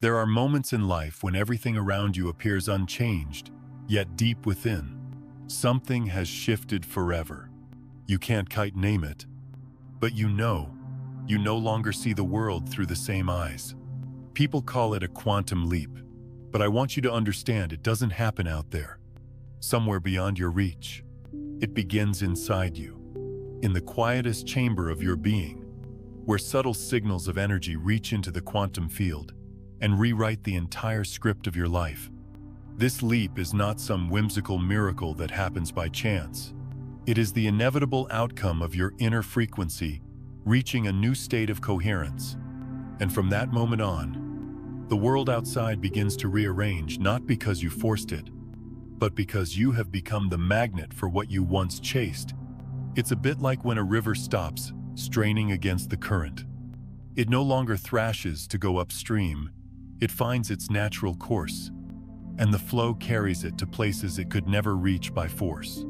There are moments in life when everything around you appears unchanged, yet deep within, something has shifted forever. You can't quite name it, but you no longer see the world through the same eyes. People call it a quantum leap, but I want you to understand it doesn't happen out there, somewhere beyond your reach. It begins inside you, in the quietest chamber of your being, where subtle signals of energy reach into the quantum field and rewrite the entire script of your life. This leap is not some whimsical miracle that happens by chance. It is the inevitable outcome of your inner frequency reaching a new state of coherence. And from that moment on, the world outside begins to rearrange, not because you forced it, but because you have become the magnet for what you once chased. It's a bit like when a river stops, straining against the current. It no longer thrashes to go upstream. It finds its natural course, and the flow carries it to places it could never reach by force.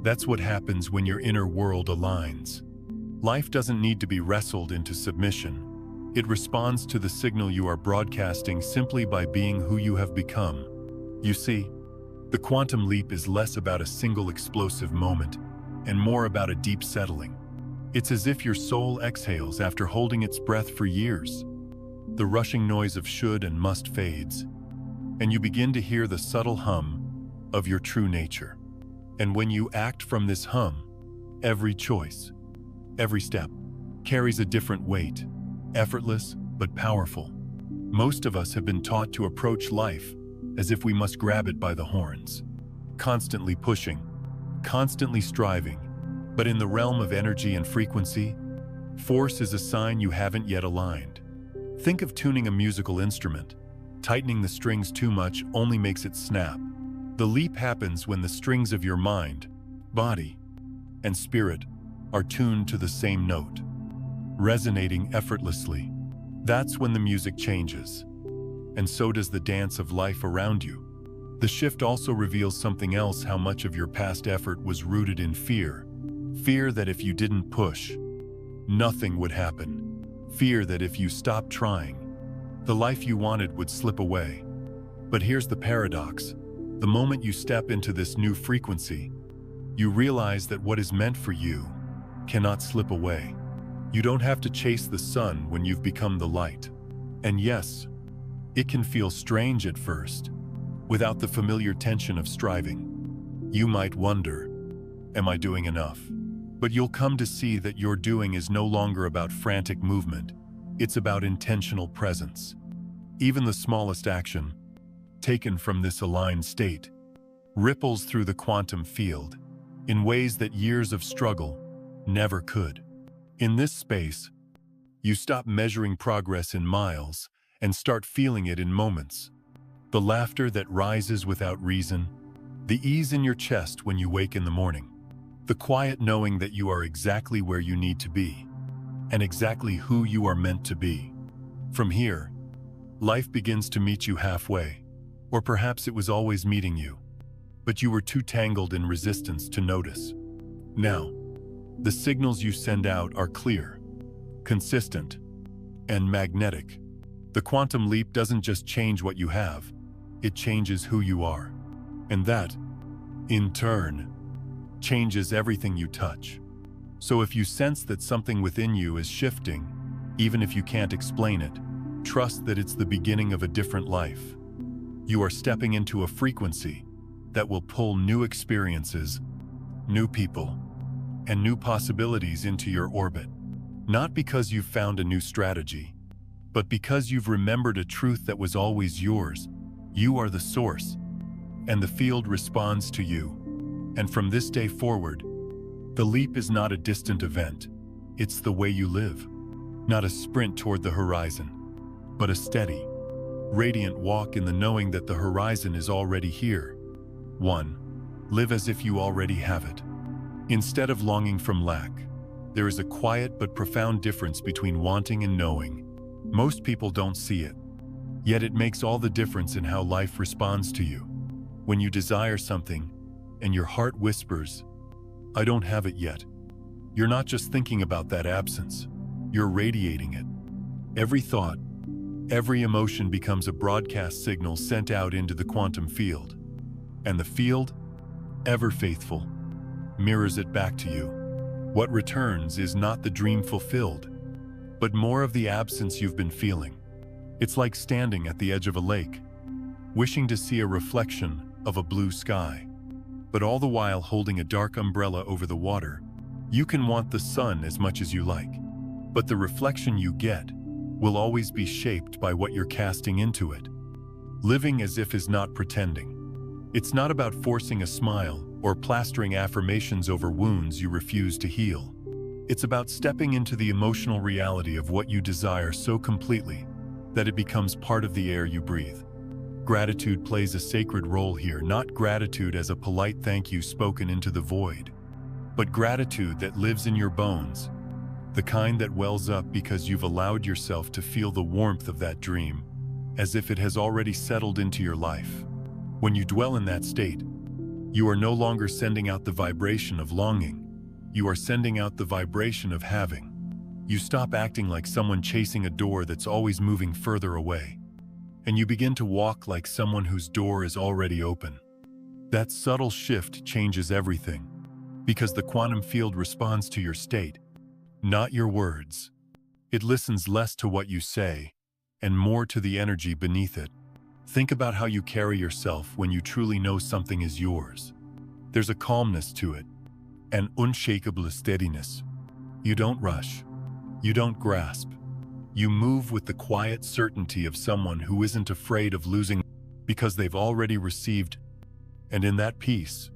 That's what happens when your inner world aligns. Life doesn't need to be wrestled into submission. It responds to the signal you are broadcasting simply by being who you have become. You see, the quantum leap is less about a single explosive moment and more about a deep settling. It's as if your soul exhales after holding its breath for years. The rushing noise of should and must fades, and you begin to hear the subtle hum of your true nature. And when you act from this hum, every choice, every step, carries a different weight, effortless but powerful. Most of us have been taught to approach life as if we must grab it by the horns, constantly pushing, constantly striving. But in the realm of energy and frequency, force is a sign you haven't yet aligned. Think of tuning a musical instrument. Tightening the strings too much only makes it snap. The leap happens when the strings of your mind, body, and spirit are tuned to the same note, resonating effortlessly. That's when the music changes, and so does the dance of life around you. The shift also reveals something else: how much of your past effort was rooted in fear. Fear that if you didn't push, nothing would happen. Fear that if you stopped trying, the life you wanted would slip away. But here's the paradox. The moment you step into this new frequency, you realize that what is meant for you cannot slip away. You don't have to chase the sun when you've become the light. And yes, it can feel strange at first, without the familiar tension of striving. You might wonder, am I doing enough? But you'll come to see that your doing is no longer about frantic movement. It's about intentional presence. Even the smallest action, taken from this aligned state, ripples through the quantum field in ways that years of struggle never could. In this space, you stop measuring progress in miles and start feeling it in moments. The laughter that rises without reason, the ease in your chest when you wake in the morning, the quiet knowing that you are exactly where you need to be, and exactly who you are meant to be. From here, life begins to meet you halfway, or perhaps it was always meeting you, but you were too tangled in resistance to notice. Now, the signals you send out are clear, consistent, and magnetic. The quantum leap doesn't just change what you have, it changes who you are. And that, in turn, changes everything you touch. So if you sense that something within you is shifting, even if you can't explain it, trust that it's the beginning of a different life. You are stepping into a frequency that will pull new experiences, new people, and new possibilities into your orbit. Not because you've found a new strategy, but because you've remembered a truth that was always yours. You are the source, and the field responds to you. And from this day forward, the leap is not a distant event. It's the way you live. Not a sprint toward the horizon, but a steady, radiant walk in the knowing that the horizon is already here. 1. Live as if you already have it. Instead of longing from lack, there is a quiet but profound difference between wanting and knowing. Most people don't see it, yet it makes all the difference in how life responds to you. When you desire something, and your heart whispers, "I don't have it yet," you're not just thinking about that absence, you're radiating it. Every thought, Every emotion becomes a broadcast signal sent out into the quantum field. And the field, ever faithful, mirrors it back to you. What returns is not the dream fulfilled, but more of the absence you've been feeling. It's like standing at the edge of a lake, wishing to see a reflection of a blue sky, but all the while holding a dark umbrella over the water. You can want the sun as much as you like, but the reflection you get will always be shaped by what you're casting into it. Living as if is not pretending. It's not about forcing a smile or plastering affirmations over wounds you refuse to heal. It's about stepping into the emotional reality of what you desire so completely that it becomes part of the air you breathe. Gratitude plays a sacred role here, not gratitude as a polite thank you spoken into the void, but gratitude that lives in your bones, the kind that wells up because you've allowed yourself to feel the warmth of that dream, as if it has already settled into your life. When you dwell in that state, you are no longer sending out the vibration of longing. You are sending out the vibration of having. You stop acting like someone chasing a door that's always moving further away, and you begin to walk like someone whose door is already open. That subtle shift changes everything, because the quantum field responds to your state, not your words. It listens less to what you say, and more to the energy beneath it. Think about how you carry yourself when you truly know something is yours. There's a calmness to it, an unshakable steadiness. You don't rush. You don't grasp. You move with the quiet certainty of someone who isn't afraid of losing because they've already received. And in that peace,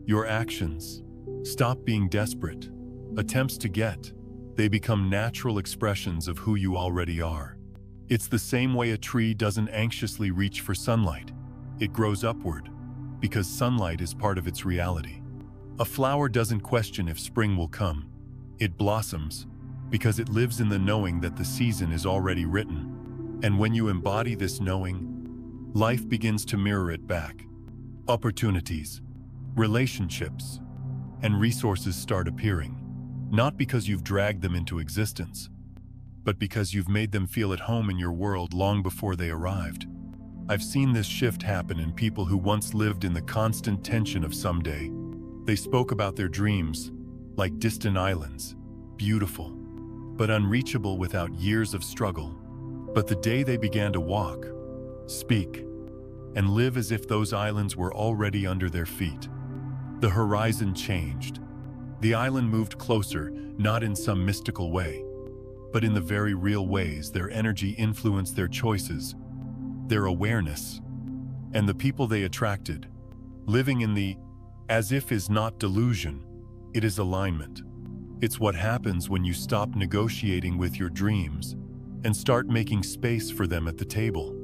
your actions stop being desperate attempts to get. They become natural expressions of who you already are. It's the same way a tree doesn't anxiously reach for sunlight. It grows upward, because sunlight is part of its reality. A flower doesn't question if spring will come. It blossoms, because it lives in the knowing that the season is already written. And when you embody this knowing, life begins to mirror it back. Opportunities, relationships, and resources start appearing. Not because you've dragged them into existence, but because you've made them feel at home in your world long before they arrived. I've seen this shift happen in people who once lived in the constant tension of someday. They spoke about their dreams like distant islands, beautiful, but unreachable without years of struggle. But the day they began to walk, speak, and live as if those islands were already under their feet, the horizon changed. The island moved closer, not in some mystical way, but in the very real ways their energy influenced their choices, their awareness, and the people they attracted. Living in the as if is not delusion, it is alignment. It's what happens when you stop negotiating with your dreams and start making space for them at the table.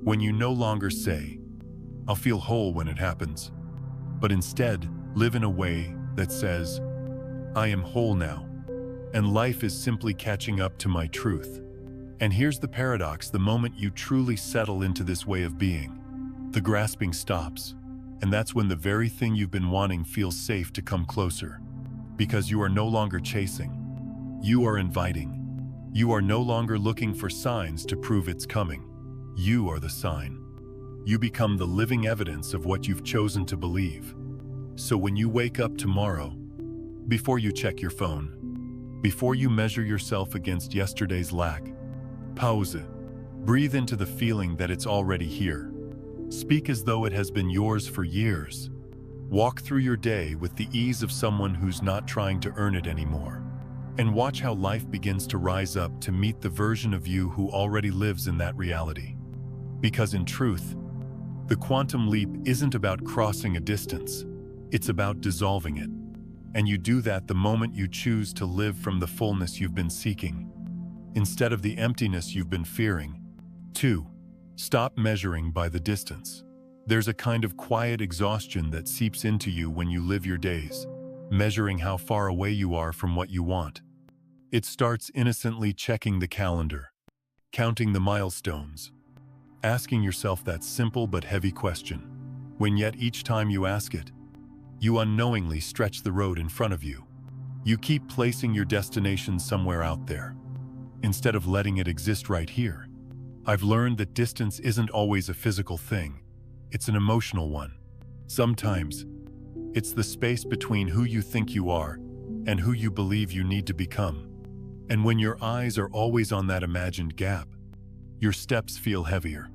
When you no longer say, "I'll feel whole when it happens," but instead live in a way that says, "I am whole now, and life is simply catching up to my truth." And here's the paradox: the moment you truly settle into this way of being, the grasping stops, and that's when the very thing you've been wanting feels safe to come closer. Because you are no longer chasing, you are inviting. You are no longer looking for signs to prove it's coming. You are the sign. You become the living evidence of what you've chosen to believe. So when you wake up tomorrow, before you check your phone, before you measure yourself against yesterday's lack, pause. Breathe into the feeling that it's already here. Speak as though it has been yours for years. Walk through your day with the ease of someone who's not trying to earn it anymore. And watch how life begins to rise up to meet the version of you who already lives in that reality. Because in truth, the quantum leap isn't about crossing a distance. It's about dissolving it. And you do that the moment you choose to live from the fullness you've been seeking, instead of the emptiness you've been fearing. 2. Stop measuring by the distance. There's a kind of quiet exhaustion that seeps into you when you live your days, measuring how far away you are from what you want. It starts innocently checking the calendar, counting the milestones, asking yourself that simple but heavy question, when yet each time you ask it, you unknowingly stretch the road in front of you. You keep placing your destination somewhere out there, instead of letting it exist right here. I've learned that distance isn't always a physical thing. It's an emotional one. Sometimes, it's the space between who you think you are and who you believe you need to become. And when your eyes are always on that imagined gap, your steps feel heavier.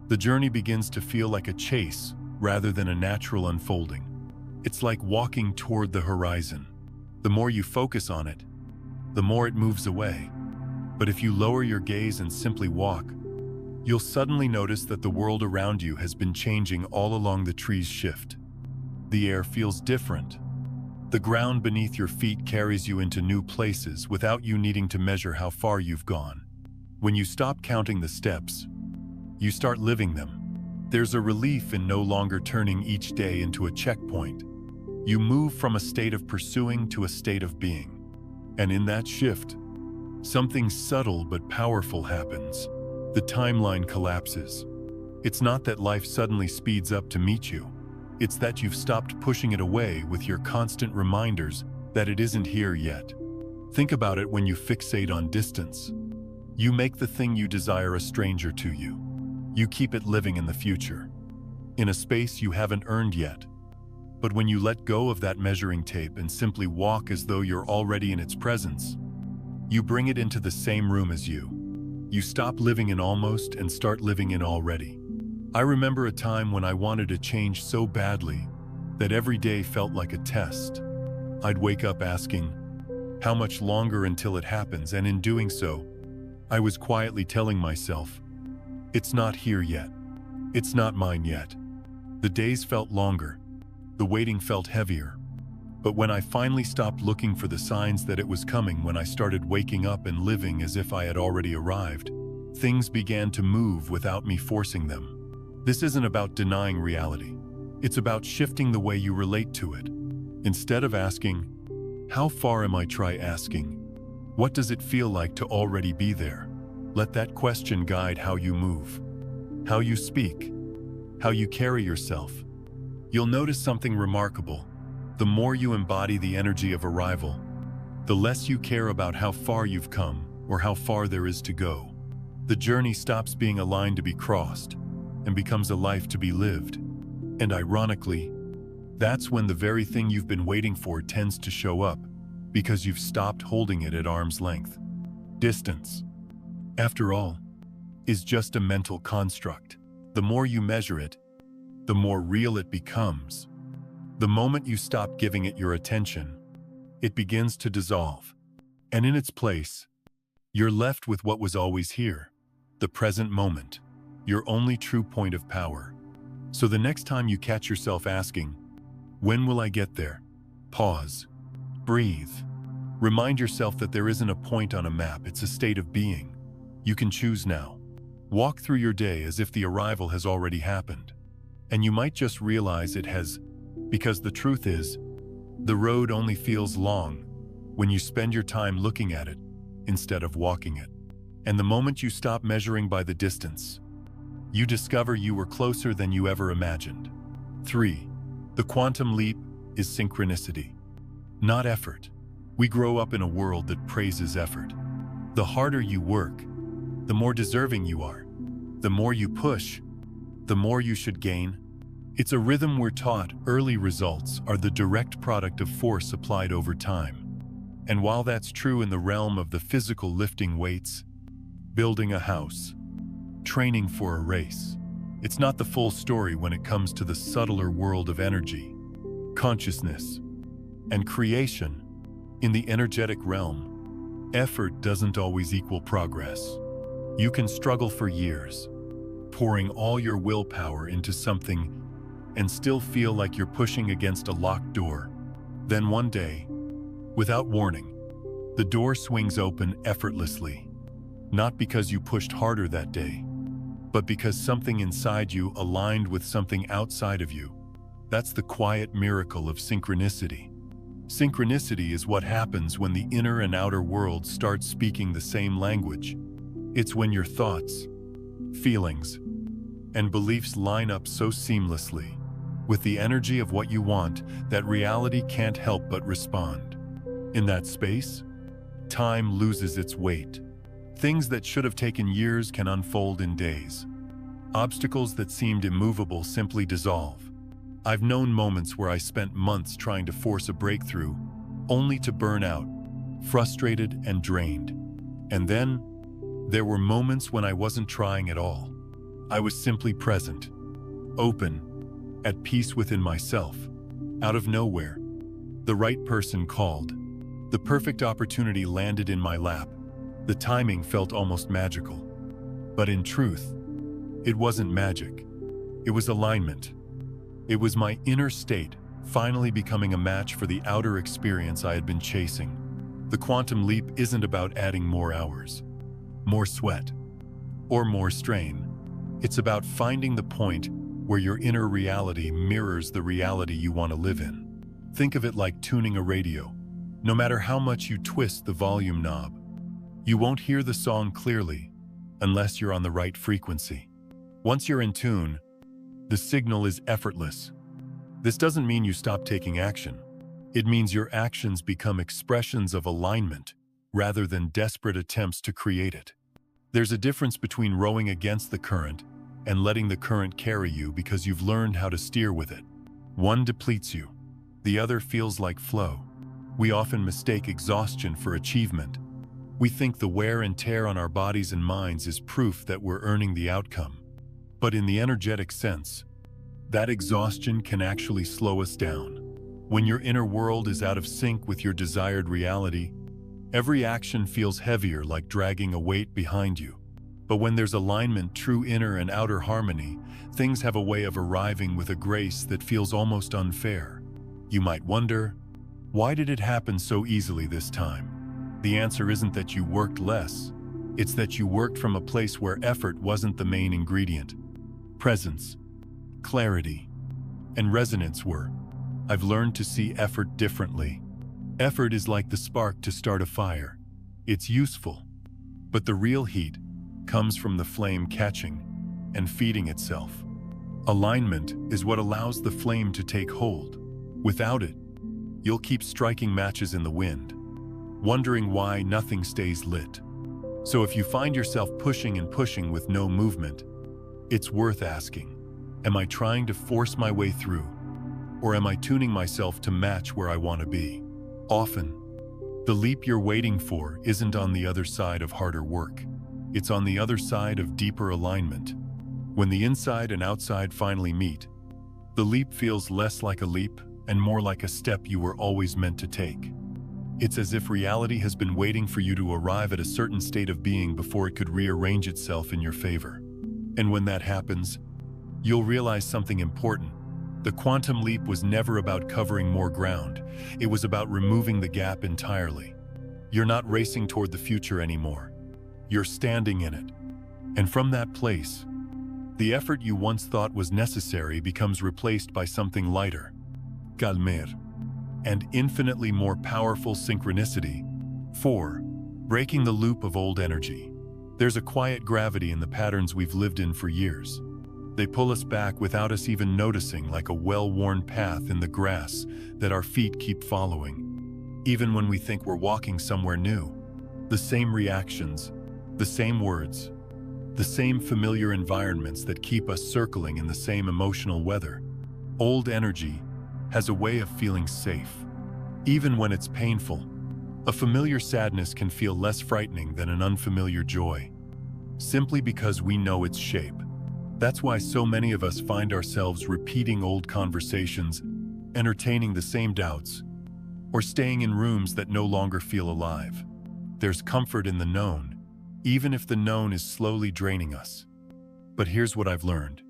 The journey begins to feel like a chase rather than a natural unfolding. It's like walking toward the horizon. The more you focus on it, the more it moves away. But if you lower your gaze and simply walk, you'll suddenly notice that the world around you has been changing all along the tree's shift. The air feels different. The ground beneath your feet carries you into new places without you needing to measure how far you've gone. When you stop counting the steps, you start living them. There's a relief in no longer turning each day into a checkpoint. You move from a state of pursuing to a state of being. And in that shift, something subtle but powerful happens. The timeline collapses. It's not that life suddenly speeds up to meet you. It's that you've stopped pushing it away with your constant reminders that it isn't here yet. Think about it when you fixate on distance. You make the thing you desire a stranger to you. You keep it living in the future, in a space you haven't earned yet. But when you let go of that measuring tape and simply walk as though you're already in its presence, you bring it into the same room as you. You stop living in almost and start living in already. I remember a time when I wanted to change so badly that every day felt like a test. I'd wake up asking, how much longer until it happens? And in doing so, I was quietly telling myself, it's not here yet. It's not mine yet. The days felt longer. The waiting felt heavier. But when I finally stopped looking for the signs that it was coming, when I started waking up and living as if I had already arrived, things began to move without me forcing them. This isn't about denying reality. It's about shifting the way you relate to it. Instead of asking, how far am I? Try asking, what does it feel like to already be there? Let that question guide how you move, how you speak, how you carry yourself. You'll notice something remarkable. The more you embody the energy of arrival, the less you care about how far you've come or how far there is to go. The journey stops being a line to be crossed and becomes a life to be lived. And ironically, that's when the very thing you've been waiting for tends to show up, because you've stopped holding it at arm's length. Distance, after all, is just a mental construct. The more you measure it, the more real it becomes. The moment you stop giving it your attention, it begins to dissolve. And in its place, you're left with what was always here, the present moment, your only true point of power. So the next time you catch yourself asking, when will I get there? Pause. Breathe. Remind yourself that there isn't a point on a map, it's a state of being. You can choose now. Walk through your day as if the arrival has already happened. And you might just realize it has, because the truth is, the road only feels long when you spend your time looking at it instead of walking it. And the moment you stop measuring by the distance, you discover you were closer than you ever imagined. 3. The quantum leap is synchronicity, not effort. We grow up in a world that praises effort. The harder you work, the more deserving you are. The more you push, the more you should gain. It's a rhythm we're taught. Early results are the direct product of force applied over time. And while that's true in the realm of the physical, lifting weights, building a house, training for a race, it's not the full story when it comes to the subtler world of energy, consciousness, and creation. In the energetic realm, effort doesn't always equal progress. You can struggle for years, pouring all your willpower into something and still feel like you're pushing against a locked door. Then one day, without warning, the door swings open effortlessly. Not because you pushed harder that day, but because something inside you aligned with something outside of you. That's the quiet miracle of synchronicity. Synchronicity is what happens when the inner and outer worlds start speaking the same language. It's when your thoughts, feelings, and beliefs line up so seamlessly with the energy of what you want that reality can't help but respond. In that space, time loses its weight. Things that should have taken years can unfold in days. Obstacles that seemed immovable simply dissolve. I've known moments where I spent months trying to force a breakthrough, only to burn out, frustrated and drained. And then, there were moments when I wasn't trying at all. I was simply present, open, at peace within myself. Out of nowhere, the right person called. The perfect opportunity landed in my lap. The timing felt almost magical. But in truth, it wasn't magic. It was alignment. It was my inner state finally becoming a match for the outer experience I had been chasing. The quantum leap isn't about adding more hours, more sweat, or more strain. It's about finding the point where your inner reality mirrors the reality you want to live in. Think of it like tuning a radio. No matter how much you twist the volume knob, you won't hear the song clearly unless you're on the right frequency. Once you're in tune, the signal is effortless. This doesn't mean you stop taking action. It means your actions become expressions of alignment rather than desperate attempts to create it. There's a difference between rowing against the current and letting the current carry you because you've learned how to steer with it. One depletes you. The other feels like flow. We often mistake exhaustion for achievement. We think the wear and tear on our bodies and minds is proof that we're earning the outcome. But in the energetic sense, that exhaustion can actually slow us down. When your inner world is out of sync with your desired reality, every action feels heavier, like dragging a weight behind you. But when there's alignment, true inner and outer harmony, things have a way of arriving with a grace that feels almost unfair. You might wonder, why did it happen so easily this time? The answer isn't that you worked less. It's that you worked from a place where effort wasn't the main ingredient. Presence, clarity, and resonance were. I've learned to see effort differently. Effort is like the spark to start a fire. It's useful, but the real heat comes from the flame catching and feeding itself. Alignment is what allows the flame to take hold. Without it, you'll keep striking matches in the wind, wondering why nothing stays lit. So if you find yourself pushing and pushing with no movement, it's worth asking, am I trying to force my way through? Or am I tuning myself to match where I want to be? Often, the leap you're waiting for isn't on the other side of harder work. It's on the other side of deeper alignment. When the inside and outside finally meet, the leap feels less like a leap and more like a step you were always meant to take. It's as if reality has been waiting for you to arrive at a certain state of being before it could rearrange itself in your favor. And when that happens, you'll realize something important. The quantum leap was never about covering more ground. It was about removing the gap entirely. You're not racing toward the future anymore. You're standing in it. And from that place, the effort you once thought was necessary becomes replaced by something lighter, calmer, and infinitely more powerful synchronicity. 4. Breaking the loop of old energy. There's a quiet gravity in the patterns we've lived in for years. They pull us back without us even noticing, like a well-worn path in the grass that our feet keep following. Even when we think we're walking somewhere new, the same reactions, the same words, the same familiar environments that keep us circling in the same emotional weather. Old energy has a way of feeling safe. Even when it's painful, a familiar sadness can feel less frightening than an unfamiliar joy, simply because we know its shape. That's why so many of us find ourselves repeating old conversations, entertaining the same doubts, or staying in rooms that no longer feel alive. There's comfort in the known, even if the known is slowly draining us. But here's what I've learned.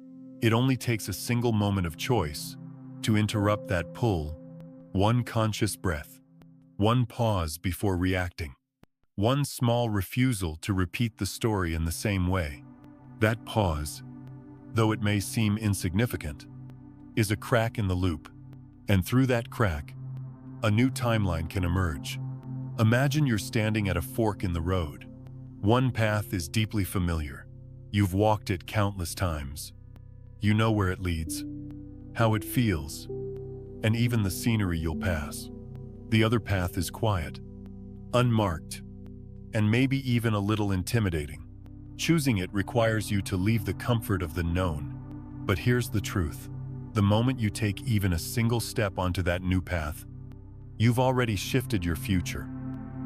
It only takes a single moment of choice to interrupt that pull. One conscious breath, one pause before reacting, one small refusal to repeat the story in the same way. That pause, though it may seem insignificant, is a crack in the loop. And through that crack, a new timeline can emerge. Imagine you're standing at a fork in the road. One path is deeply familiar. You've walked it countless times. You know where it leads, how it feels, and even the scenery you'll pass. The other path is quiet, unmarked, and maybe even a little intimidating. Choosing it requires you to leave the comfort of the known. But here's the truth. The moment you take even a single step onto that new path, you've already shifted your future.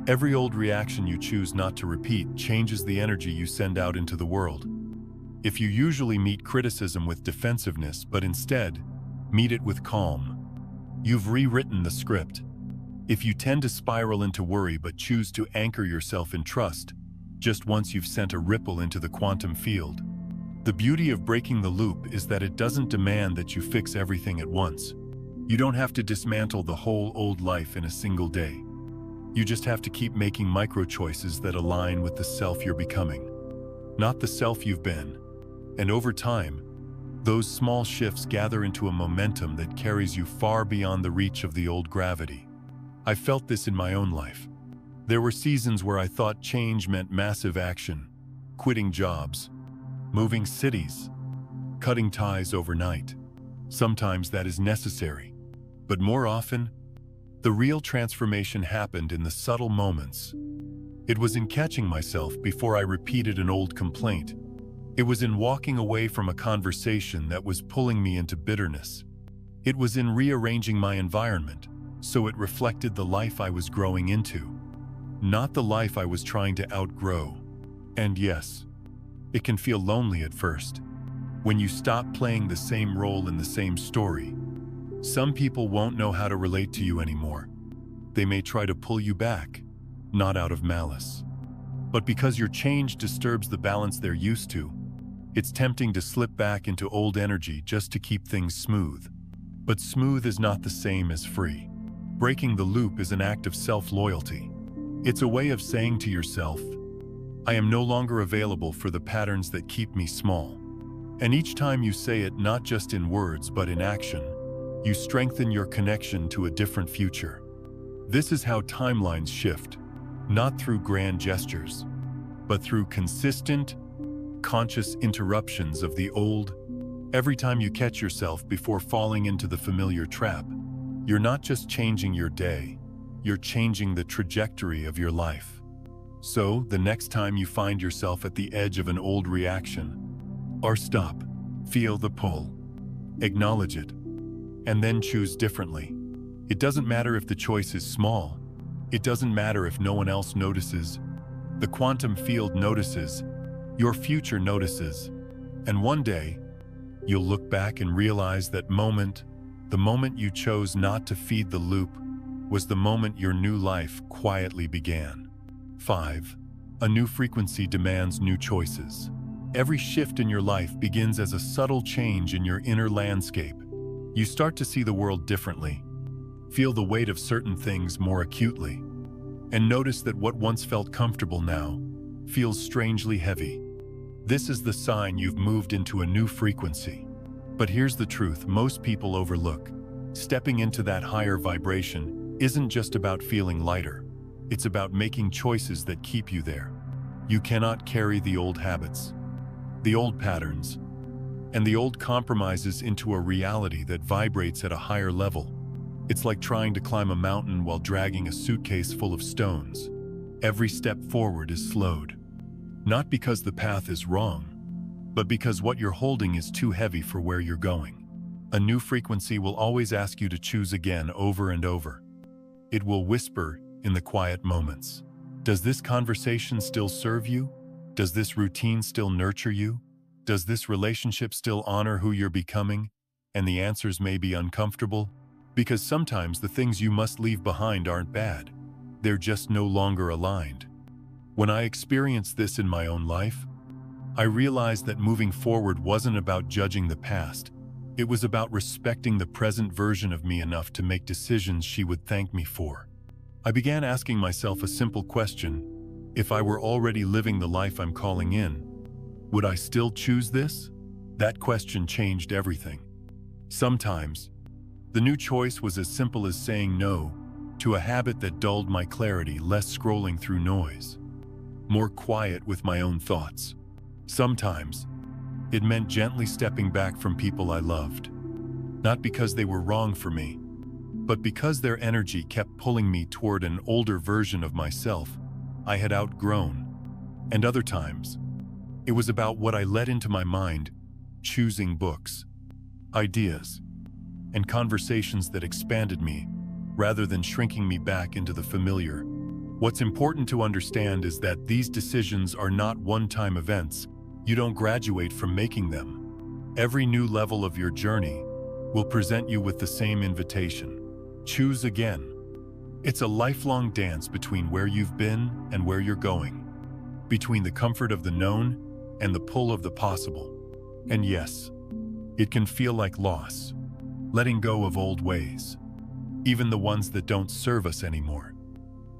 Every old reaction you choose not to repeat changes the energy you send out into the world. If you usually meet criticism with defensiveness but instead meet it with calm, you've rewritten the script. If you tend to spiral into worry but choose to anchor yourself in trust, just once you've sent a ripple into the quantum field. The beauty of breaking the loop is that it doesn't demand that you fix everything at once. You don't have to dismantle the whole old life in a single day. You just have to keep making micro-choices that align with the self you're becoming, not the self you've been. And over time, those small shifts gather into a momentum that carries you far beyond the reach of the old gravity. I felt this in my own life. There were seasons where I thought change meant massive action, quitting jobs, moving cities, cutting ties overnight. Sometimes that is necessary, but more often, the real transformation happened in the subtle moments. It was in catching myself before I repeated an old complaint. It was in walking away from a conversation that was pulling me into bitterness. It was in rearranging my environment so it reflected the life I was growing into, not the life I was trying to outgrow. And yes, it can feel lonely at first. When you stop playing the same role in the same story, some people won't know how to relate to you anymore. They may try to pull you back, not out of malice, but because your change disturbs the balance they're used to. It's tempting to slip back into old energy just to keep things smooth. But smooth is not the same as free. Breaking the loop is an act of self-loyalty. It's a way of saying to yourself, I am no longer available for the patterns that keep me small. And each time you say it, not just in words but in action, you strengthen your connection to a different future. This is how timelines shift, not through grand gestures, but through consistent, conscious interruptions of the old. Every time you catch yourself before falling into the familiar trap, you're not just changing your day, you're changing the trajectory of your life. So, the next time you find yourself at the edge of an old reaction, or stop, feel the pull, acknowledge it, and then choose differently. It doesn't matter if the choice is small. It doesn't matter if no one else notices. The quantum field notices. Your future notices. And one day, you'll look back and realize that the moment you chose not to feed the loop, was the moment your new life quietly began. 5. A new frequency demands new choices. Every shift in your life begins as a subtle change in your inner landscape. You start to see the world differently, feel the weight of certain things more acutely, and notice that what once felt comfortable now feels strangely heavy. This is the sign you've moved into a new frequency. But here's the truth most people overlook. Stepping into that higher vibration isn't just about feeling lighter. It's about making choices that keep you there. You cannot carry the old habits, the old patterns, and the old compromises into a reality that vibrates at a higher level. It's like trying to climb a mountain while dragging a suitcase full of stones. Every step forward is slowed. Not because the path is wrong, but because what you're holding is too heavy for where you're going. A new frequency will always ask you to choose again over and over. It will whisper in the quiet moments. Does this conversation still serve you? Does this routine still nurture you? Does this relationship still honor who you're becoming? And the answers may be uncomfortable, because sometimes the things you must leave behind aren't bad. They're just no longer aligned. When I experienced this in my own life, I realized that moving forward wasn't about judging the past. It was about respecting the present version of me enough to make decisions she would thank me for. I began asking myself a simple question. If I were already living the life I'm calling in, would I still choose this? That question changed everything. Sometimes, the new choice was as simple as saying no to a habit that dulled my clarity, less scrolling through noise, more quiet with my own thoughts. Sometimes, it meant gently stepping back from people I loved, not because they were wrong for me, but because their energy kept pulling me toward an older version of myself I had outgrown, and other times, it was about what I let into my mind, choosing books, ideas, and conversations that expanded me rather than shrinking me back into the familiar. What's important to understand is that these decisions are not one-time events. You don't graduate from making them. Every new level of your journey will present you with the same invitation. Choose again. It's a lifelong dance between where you've been and where you're going, between the comfort of the known and the pull of the possible. And yes, it can feel like loss, letting go of old ways, even the ones that don't serve us anymore.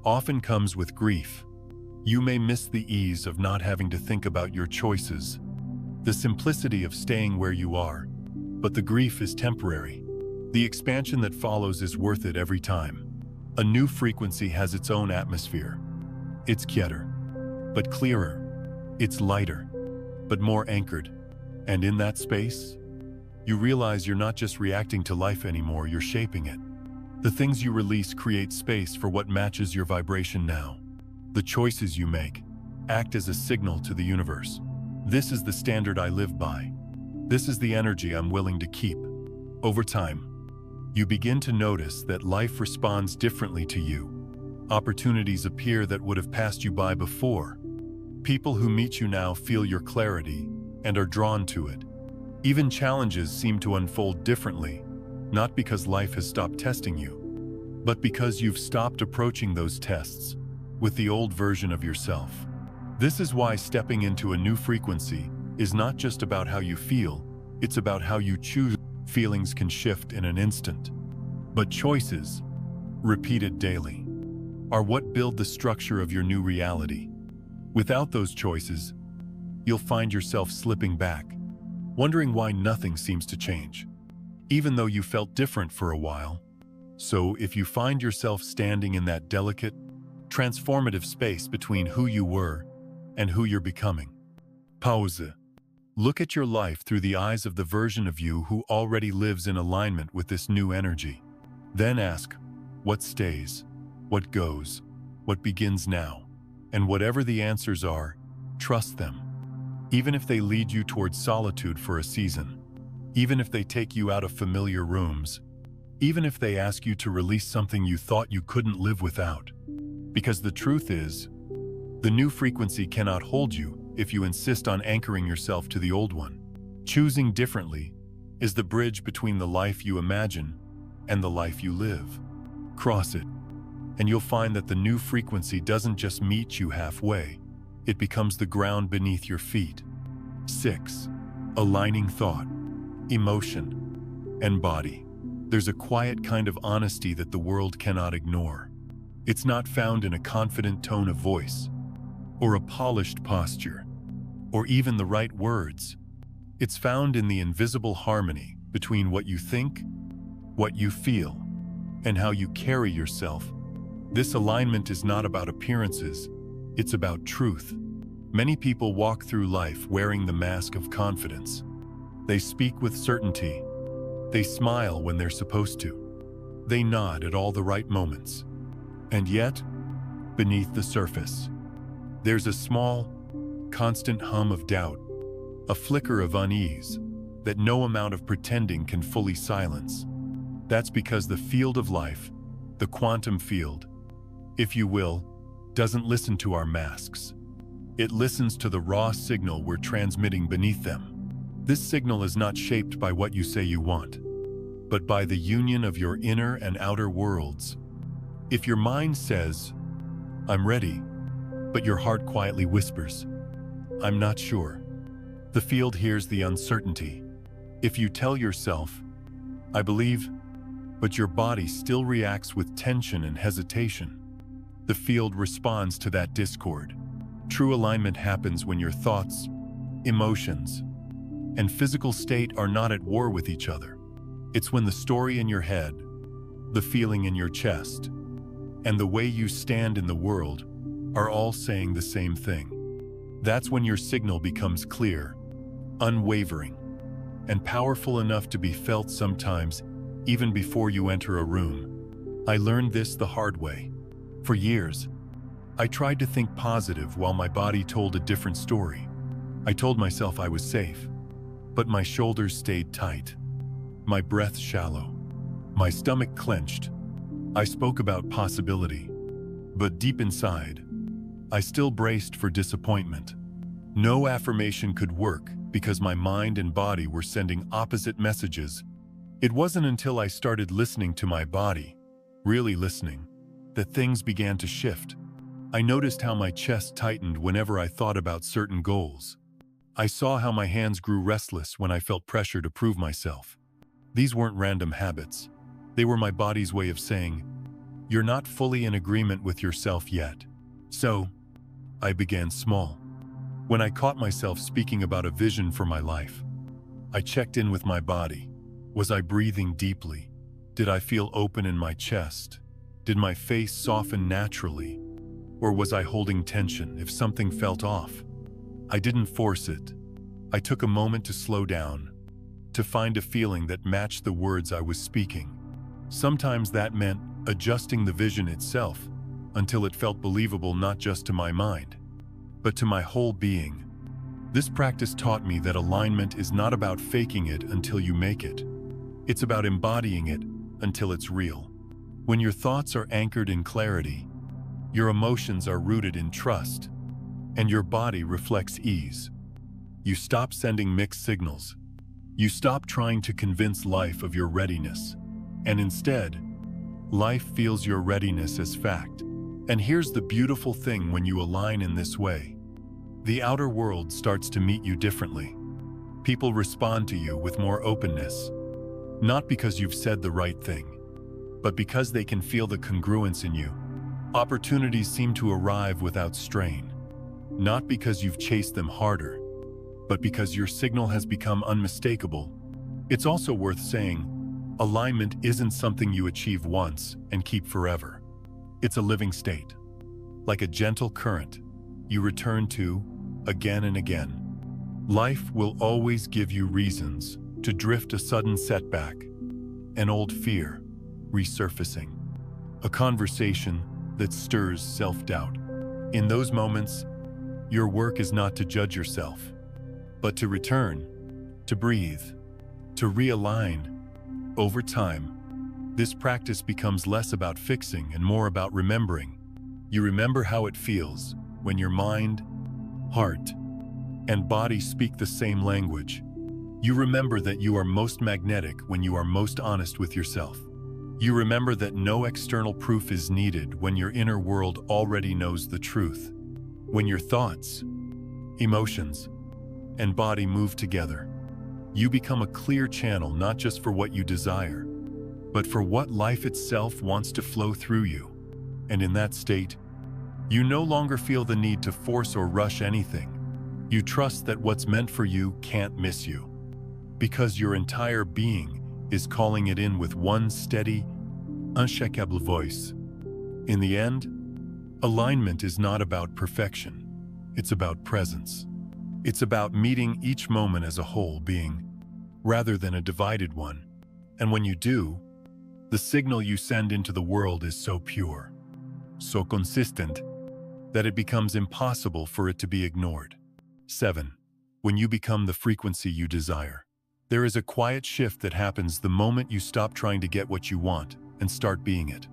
Often comes with grief. You may miss the ease of not having to think about your choices, the simplicity of staying where you are, but the grief is temporary. The expansion that follows is worth it every time. A new frequency has its own atmosphere. It's quieter, but clearer. It's lighter, but more anchored. And in that space, you realize you're not just reacting to life anymore, you're shaping it. The things you release create space for what matches your vibration now. The choices you make act as a signal to the universe. This is the standard I live by. This is the energy I'm willing to keep. Over time, you begin to notice that life responds differently to you. Opportunities appear that would have passed you by before. People who meet you now feel your clarity and are drawn to it. Even challenges seem to unfold differently, not because life has stopped testing you, but because you've stopped approaching those tests with the old version of yourself. This is why stepping into a new frequency is not just about how you feel, it's about how you choose. Feelings can shift in an instant, but choices, repeated daily, are what build the structure of your new reality. Without those choices, you'll find yourself slipping back, wondering why nothing seems to change, even though you felt different for a while. So if you find yourself standing in that delicate, transformative space between who you were and who you're becoming, pause. Look at your life through the eyes of the version of you who already lives in alignment with this new energy. Then ask, what stays, what goes, what begins now? And whatever the answers are, trust them. Even if they lead you towards solitude for a season, even if they take you out of familiar rooms, even if they ask you to release something you thought you couldn't live without. Because the truth is, the new frequency cannot hold you if you insist on anchoring yourself to the old one. Choosing differently is the bridge between the life you imagine and the life you live. Cross it, and you'll find that the new frequency doesn't just meet you halfway, it becomes the ground beneath your feet. 6. Aligning thought, emotion, and body. There's a quiet kind of honesty that the world cannot ignore. It's not found in a confident tone of voice, or a polished posture, or even the right words. It's found in the invisible harmony between what you think, what you feel, and how you carry yourself. This alignment is not about appearances, it's about truth. Many people walk through life wearing the mask of confidence. They speak with certainty. They smile when they're supposed to. They nod at all the right moments. And yet, beneath the surface, there's a small, constant hum of doubt, a flicker of unease that no amount of pretending can fully silence. That's because the field of life, the quantum field, if you will, doesn't listen to our masks. It listens to the raw signal we're transmitting beneath them. This signal is not shaped by what you say you want, but by the union of your inner and outer worlds. If your mind says, "I'm ready," but your heart quietly whispers, "I'm not sure," the field hears the uncertainty. If you tell yourself, "I believe," but your body still reacts with tension and hesitation, the field responds to that discord. True alignment happens when your thoughts, emotions, and physical state are not at war with each other. It's when the story in your head, the feeling in your chest, and the way you stand in the world are all saying the same thing. That's when your signal becomes clear, unwavering, and powerful enough to be felt sometimes even before you enter a room. I learned this the hard way. For years, I tried to think positive while my body told a different story. I told myself I was safe, but my shoulders stayed tight, my breath shallow, my stomach clenched. I spoke about possibility, but deep inside, I still braced for disappointment. No affirmation could work because my mind and body were sending opposite messages. It wasn't until I started listening to my body, really listening, that things began to shift. I noticed how my chest tightened whenever I thought about certain goals. I saw how my hands grew restless when I felt pressure to prove myself. These weren't random habits. They were my body's way of saying, "You're not fully in agreement with yourself yet." So, I began small. When I caught myself speaking about a vision for my life, I checked in with my body. Was I breathing deeply? Did I feel open in my chest? Did my face soften naturally? Or was I holding tension if something felt off? I didn't force it. I took a moment to slow down, to find a feeling that matched the words I was speaking. Sometimes that meant adjusting the vision itself until it felt believable not just to my mind, but to my whole being. This practice taught me that alignment is not about faking it until you make it. It's about embodying it until it's real. When your thoughts are anchored in clarity, your emotions are rooted in trust, and your body reflects ease. You stop sending mixed signals. You stop trying to convince life of your readiness, and instead, life feels your readiness as fact. And here's the beautiful thing: when you align in this way, the outer world starts to meet you differently. People respond to you with more openness, not because you've said the right thing, but because they can feel the congruence in you. Opportunities seem to arrive without strain, not because you've chased them harder, but because your signal has become unmistakable. It's also worth saying, alignment isn't something you achieve once and keep forever. It's a living state. Like a gentle current, you return to again and again. Life will always give you reasons to drift: a sudden setback, an old fear resurfacing, a conversation that stirs self-doubt. In those moments, your work is not to judge yourself, but to return, to breathe, to realign. Over time, this practice becomes less about fixing and more about remembering. You remember how it feels when your mind, heart, and body speak the same language. You remember that you are most magnetic when you are most honest with yourself. You remember that no external proof is needed when your inner world already knows the truth. When your thoughts, emotions, and body move together, you become a clear channel not just for what you desire, but for what life itself wants to flow through you. And in that state, you no longer feel the need to force or rush anything. You trust that what's meant for you can't miss you, because your entire being is calling it in with one steady, unshakable voice. In the end, alignment is not about perfection. It's about presence. It's about meeting each moment as a whole being, rather than a divided one. And when you do, the signal you send into the world is so pure, so consistent, that it becomes impossible for it to be ignored. 7. When you become the frequency you desire. There is a quiet shift that happens the moment you stop trying to get what you want and start being it.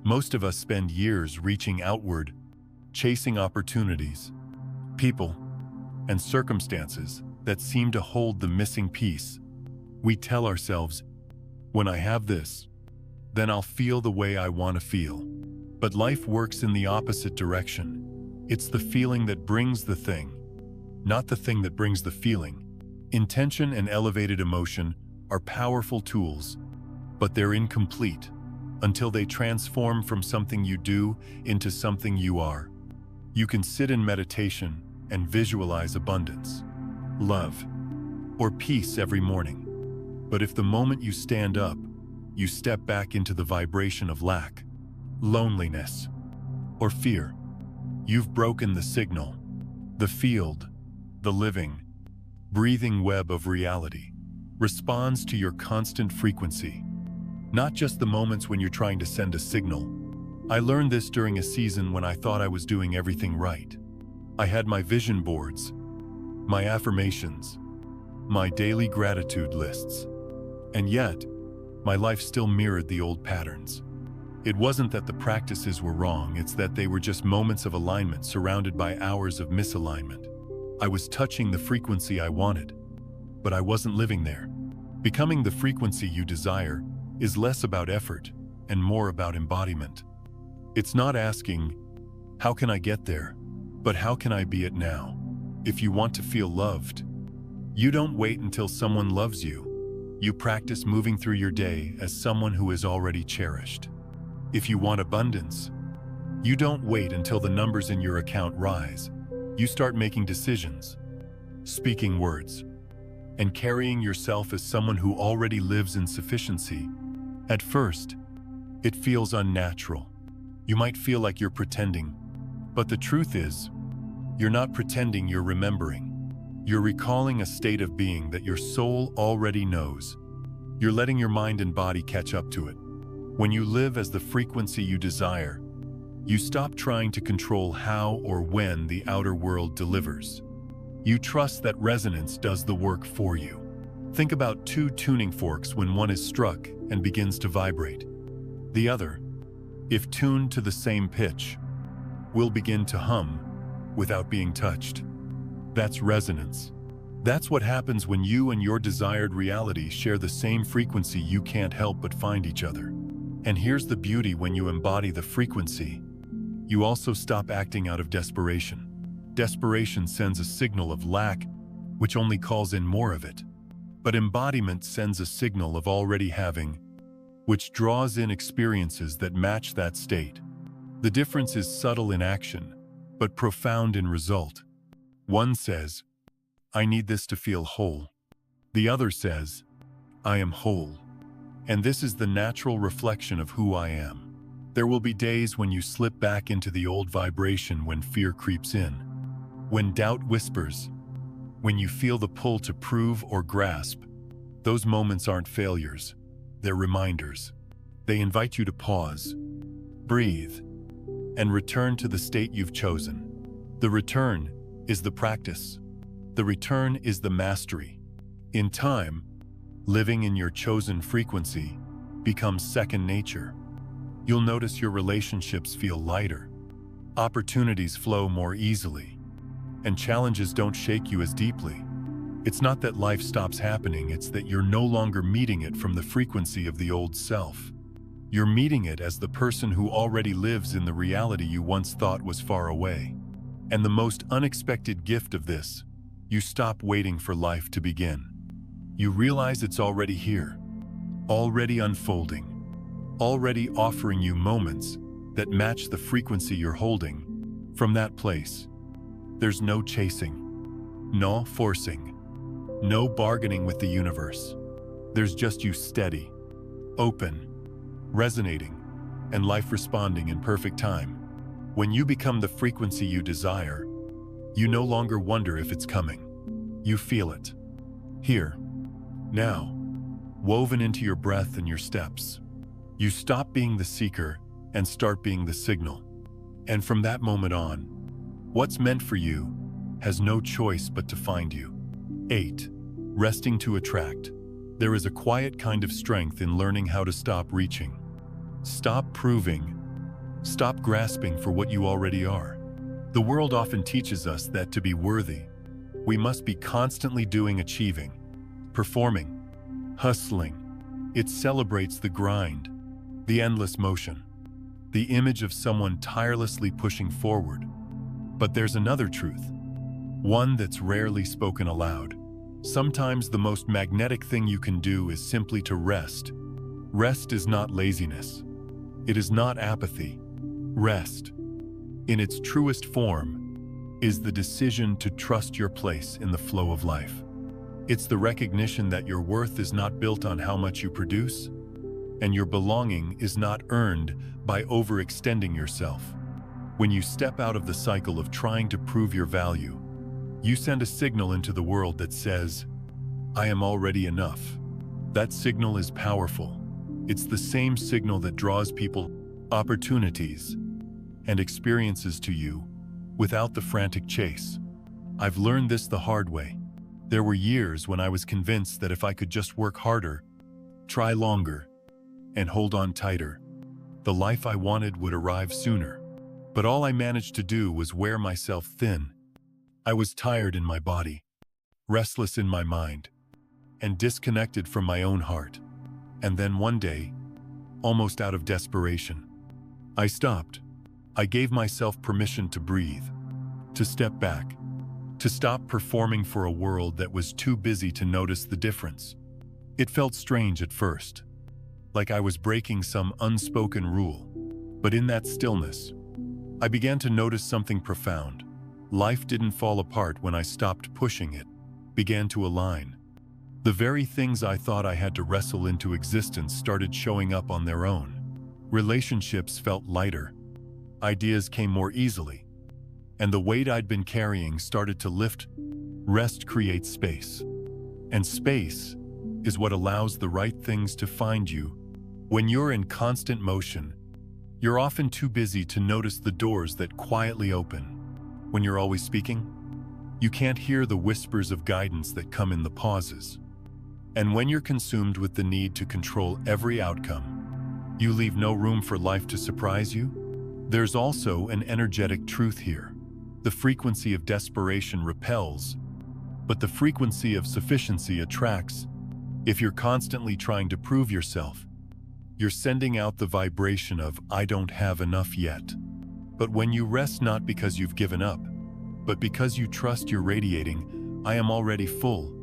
Most of us spend years reaching outward, chasing opportunities, people, and circumstances that seem to hold the missing piece. We tell ourselves, when I have this, then I'll feel the way I want to feel. But life works in the opposite direction. It's the feeling that brings the thing, not the thing that brings the feeling. Intention and elevated emotion are powerful tools, but they're incomplete until they transform from something you do into something you are. You can sit in meditation and visualize abundance, love, or peace every morning. But if the moment you stand up, you step back into the vibration of lack, loneliness, or fear, you've broken the signal. The field, the living, breathing web of reality, responds to your constant frequency. Not just the moments when you're trying to send a signal, I learned this during a season when I thought I was doing everything right. I had my vision boards, my affirmations, my daily gratitude lists. And yet, my life still mirrored the old patterns. It wasn't that the practices were wrong, it's that they were just moments of alignment surrounded by hours of misalignment. I was touching the frequency I wanted, but I wasn't living there. Becoming the frequency you desire is less about effort and more about embodiment. It's not asking, how can I get there? But how can I be it now? If you want to feel loved, you don't wait until someone loves you. You practice moving through your day as someone who is already cherished. If you want abundance, you don't wait until the numbers in your account rise. You start making decisions, speaking words, and carrying yourself as someone who already lives in sufficiency. At first, it feels unnatural. You might feel like you're pretending, but the truth is, you're not pretending, you're remembering. You're recalling a state of being that your soul already knows. You're letting your mind and body catch up to it. When you live as the frequency you desire, you stop trying to control how or when the outer world delivers. You trust that resonance does the work for you. Think about two tuning forks when one is struck and begins to vibrate. The other, if tuned to the same pitch, will begin to hum without being touched. That's resonance. That's what happens when you and your desired reality share the same frequency. You can't help but find each other. And here's the beauty: when you embody the frequency, you also stop acting out of desperation. Desperation sends a signal of lack, which only calls in more of it. But embodiment sends a signal of already having, which draws in experiences that match that state. The difference is subtle in action, but profound in result. One says, I need this to feel whole. The other says, I am whole. And this is the natural reflection of who I am. There will be days when you slip back into the old vibration, when fear creeps in, when doubt whispers, when you feel the pull to prove or grasp. Those moments aren't failures, they're reminders. They invite you to pause, breathe, and return to the state you've chosen. The return is the practice. The return is the mastery. In time, living in your chosen frequency becomes second nature. You'll notice your relationships feel lighter, opportunities flow more easily, and challenges don't shake you as deeply. It's not that life stops happening, it's that you're no longer meeting it from the frequency of the old self. You're meeting it as the person who already lives in the reality you once thought was far away. And the most unexpected gift of this, you stop waiting for life to begin. You realize it's already here, already unfolding, already offering you moments that match the frequency you're holding. From that place, there's no chasing, no forcing, no bargaining with the universe. There's just you, steady, open, resonating, and life responding in perfect time. When you become the frequency you desire, you no longer wonder if it's coming. You feel it. Here, now, woven into your breath and your steps. You stop being the seeker and start being the signal. And from that moment on, what's meant for you has no choice but to find you. 8. Resting to attract. There is a quiet kind of strength in learning how to stop reaching. Stop proving. Stop grasping for what you already are. The world often teaches us that to be worthy, we must be constantly doing, achieving, performing, hustling. It celebrates the grind, the endless motion, the image of someone tirelessly pushing forward. But there's another truth, one that's rarely spoken aloud. Sometimes the most magnetic thing you can do is simply to rest. Rest is not laziness. It is not apathy. Rest, in its truest form, is the decision to trust your place in the flow of life. It's the recognition that your worth is not built on how much you produce, and your belonging is not earned by overextending yourself. When you step out of the cycle of trying to prove your value, you send a signal into the world that says, I am already enough. That signal is powerful. It's the same signal that draws people opportunities, and experiences to you without the frantic chase. I've learned this the hard way. There were years when I was convinced that if I could just work harder, try longer, and hold on tighter, the life I wanted would arrive sooner. But all I managed to do was wear myself thin. I was tired in my body, restless in my mind, and disconnected from my own heart. And then one day, almost out of desperation, I stopped. I gave myself permission to breathe, to step back, to stop performing for a world that was too busy to notice the difference. It felt strange at first, like I was breaking some unspoken rule. But in that stillness, I began to notice something profound. Life didn't fall apart when I stopped pushing it, began to align. The very things I thought I had to wrestle into existence started showing up on their own. Relationships felt lighter. Ideas came more easily. And the weight I'd been carrying started to lift. Rest creates space. And space is what allows the right things to find you. When you're in constant motion, you're often too busy to notice the doors that quietly open. When you're always speaking, you can't hear the whispers of guidance that come in the pauses. And when you're consumed with the need to control every outcome, you leave no room for life to surprise you. There's also an energetic truth here. The frequency of desperation repels, but the frequency of sufficiency attracts. If you're constantly trying to prove yourself, you're sending out the vibration of "I don't have enough yet." But when you rest, not because you've given up, but because you trust you're radiating, "I am already full."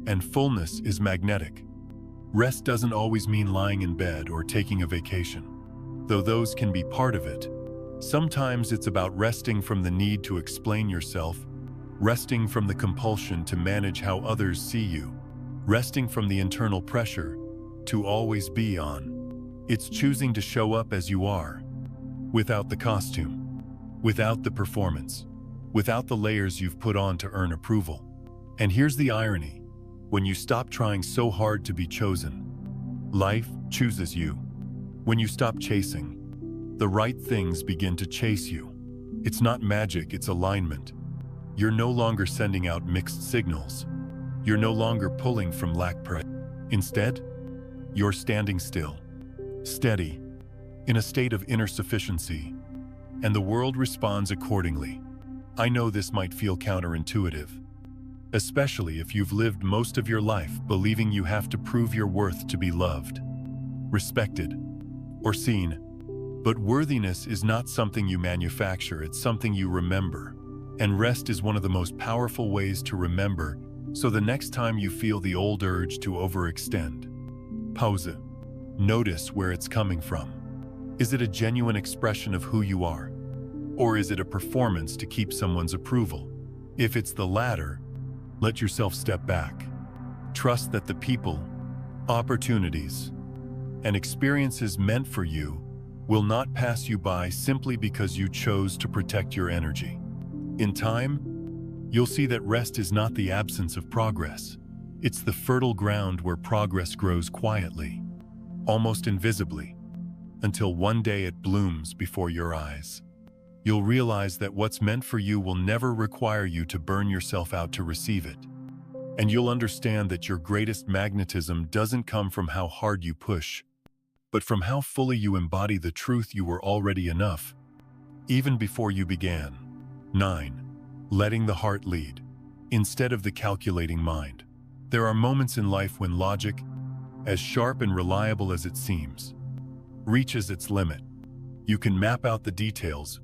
And fullness is magnetic. Rest doesn't always mean lying in bed or taking a vacation, though those can be part of it. Sometimes it's about resting from the need to explain yourself, resting from the compulsion to manage how others see you, resting from the internal pressure to always be on. It's choosing to show up as you are, without the costume, without the performance, without the layers you've put on to earn approval. And here's the irony. When you stop trying so hard to be chosen, life chooses you. When you stop chasing, the right things begin to chase you. It's not magic, it's alignment. You're no longer sending out mixed signals. You're no longer pulling from lack pressure. Instead, you're standing still, steady, in a state of inner sufficiency, and the world responds accordingly. I know this might feel counterintuitive, especially if you've lived most of your life believing you have to prove your worth to be loved, respected, or seen. But worthiness is not something you manufacture, it's something you remember. And rest is one of the most powerful ways to remember, so the next time you feel the old urge to overextend, pause it. Notice where it's coming from. Is it a genuine expression of who you are? Or is it a performance to keep someone's approval? If it's the latter, let yourself step back. Trust that the people, opportunities, and experiences meant for you will not pass you by simply because you chose to protect your energy. In time, you'll see that rest is not the absence of progress. It's the fertile ground where progress grows quietly, almost invisibly, until one day it blooms before your eyes. You'll realize that what's meant for you will never require you to burn yourself out to receive it. And you'll understand that your greatest magnetism doesn't come from how hard you push, but from how fully you embody the truth you were already enough, even before you began. 9. Letting the heart lead, instead of the calculating mind. There are moments in life when logic, as sharp and reliable as it seems, reaches its limit. You can map out the details,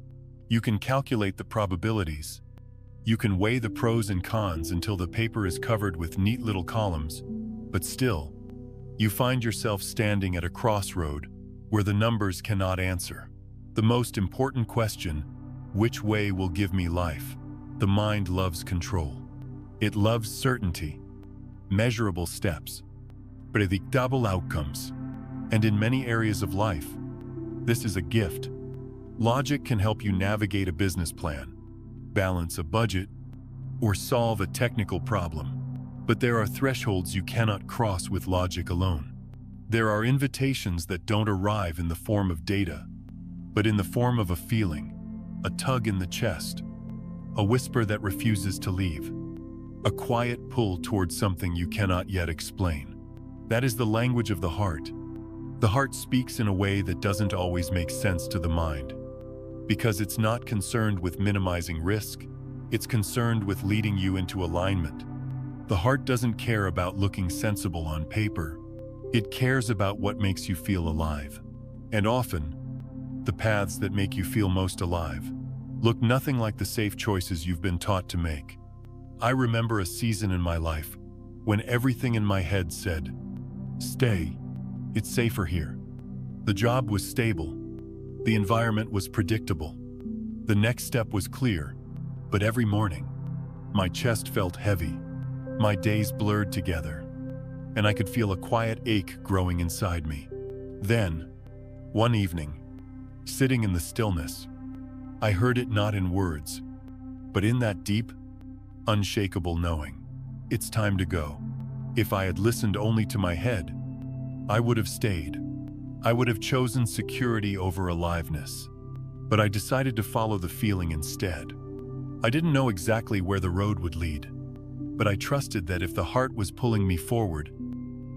you can calculate the probabilities, you can weigh the pros and cons until the paper is covered with neat little columns, but still, you find yourself standing at a crossroad where the numbers cannot answer. The most important question, which way will give me life? The mind loves control. It loves certainty, measurable steps, predictable outcomes. And in many areas of life, this is a gift. Logic can help you navigate a business plan, balance a budget, or solve a technical problem. But there are thresholds you cannot cross with logic alone. There are invitations that don't arrive in the form of data, but in the form of a feeling, a tug in the chest, a whisper that refuses to leave, a quiet pull towards something you cannot yet explain. That is the language of the heart. The heart speaks in a way that doesn't always make sense to the mind, because it's not concerned with minimizing risk, it's concerned with leading you into alignment. The heart doesn't care about looking sensible on paper. It cares about what makes you feel alive. And often, the paths that make you feel most alive look nothing like the safe choices you've been taught to make. I remember a season in my life when everything in my head said, "Stay, it's safer here." The job was stable. The environment was predictable. The next step was clear. But every morning, my chest felt heavy. My days blurred together, and I could feel a quiet ache growing inside me. Then, one evening, sitting in the stillness, I heard it not in words, but in that deep, unshakable knowing. It's time to go. If I had listened only to my head, I would have stayed. I would have chosen security over aliveness. But I decided to follow the feeling instead. I didn't know exactly where the road would lead, but I trusted that if the heart was pulling me forward,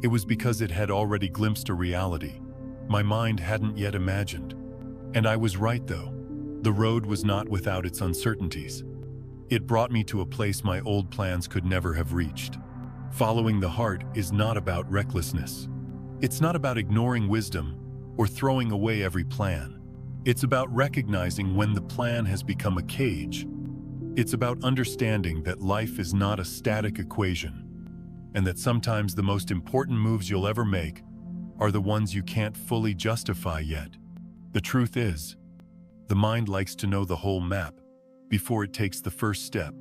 it was because it had already glimpsed a reality my mind hadn't yet imagined. And I was right, though. The road was not without its uncertainties. It brought me to a place my old plans could never have reached. Following the heart is not about recklessness. It's not about ignoring wisdom or throwing away every plan. It's about recognizing when the plan has become a cage. It's about understanding that life is not a static equation, and that sometimes the most important moves you'll ever make are the ones you can't fully justify yet. The truth is, the mind likes to know the whole map before it takes the first step.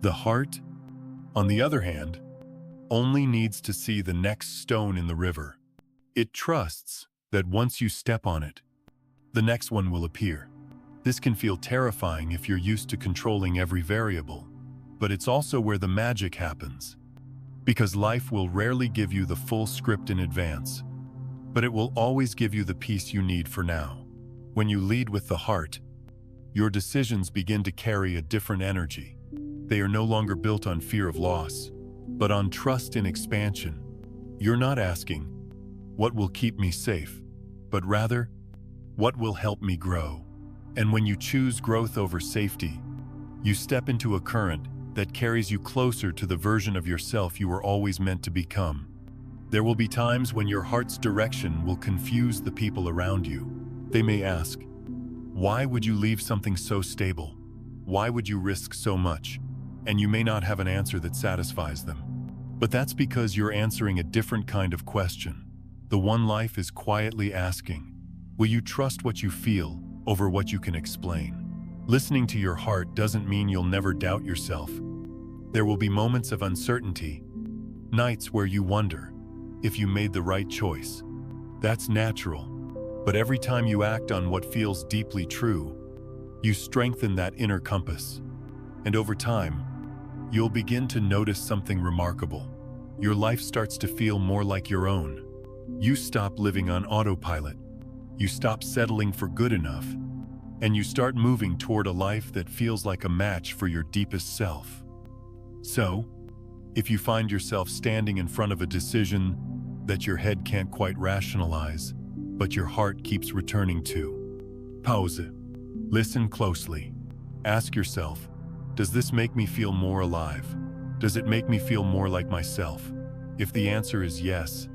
The heart, on the other hand, only needs to see the next stone in the river. It trusts that once you step on it, the next one will appear. This can feel terrifying if you're used to controlling every variable, but it's also where the magic happens. Because life will rarely give you the full script in advance, but it will always give you the piece you need for now. When you lead with the heart, your decisions begin to carry a different energy. They are no longer built on fear of loss, but on trust in expansion. You're not asking, "What will keep me safe?" but rather, "What will help me grow?" And when you choose growth over safety, you step into a current that carries you closer to the version of yourself you were always meant to become. There will be times when your heart's direction will confuse the people around you. They may ask, "Why would you leave something so stable? Why would you risk so much?" And you may not have an answer that satisfies them. But that's because you're answering a different kind of question. The one life is quietly asking, will you trust what you feel over what you can explain? Listening to your heart doesn't mean you'll never doubt yourself. There will be moments of uncertainty, nights where you wonder if you made the right choice. That's natural. But every time you act on what feels deeply true, you strengthen that inner compass. And over time, you'll begin to notice something remarkable. Your life starts to feel more like your own. You stop living on autopilot. You stop settling for good enough. And you start moving toward a life that feels like a match for your deepest self. So, if you find yourself standing in front of a decision that your head can't quite rationalize, but your heart keeps returning to, pause it. Listen closely. Ask yourself, does this make me feel more alive? Does it make me feel more like myself? If the answer is yes,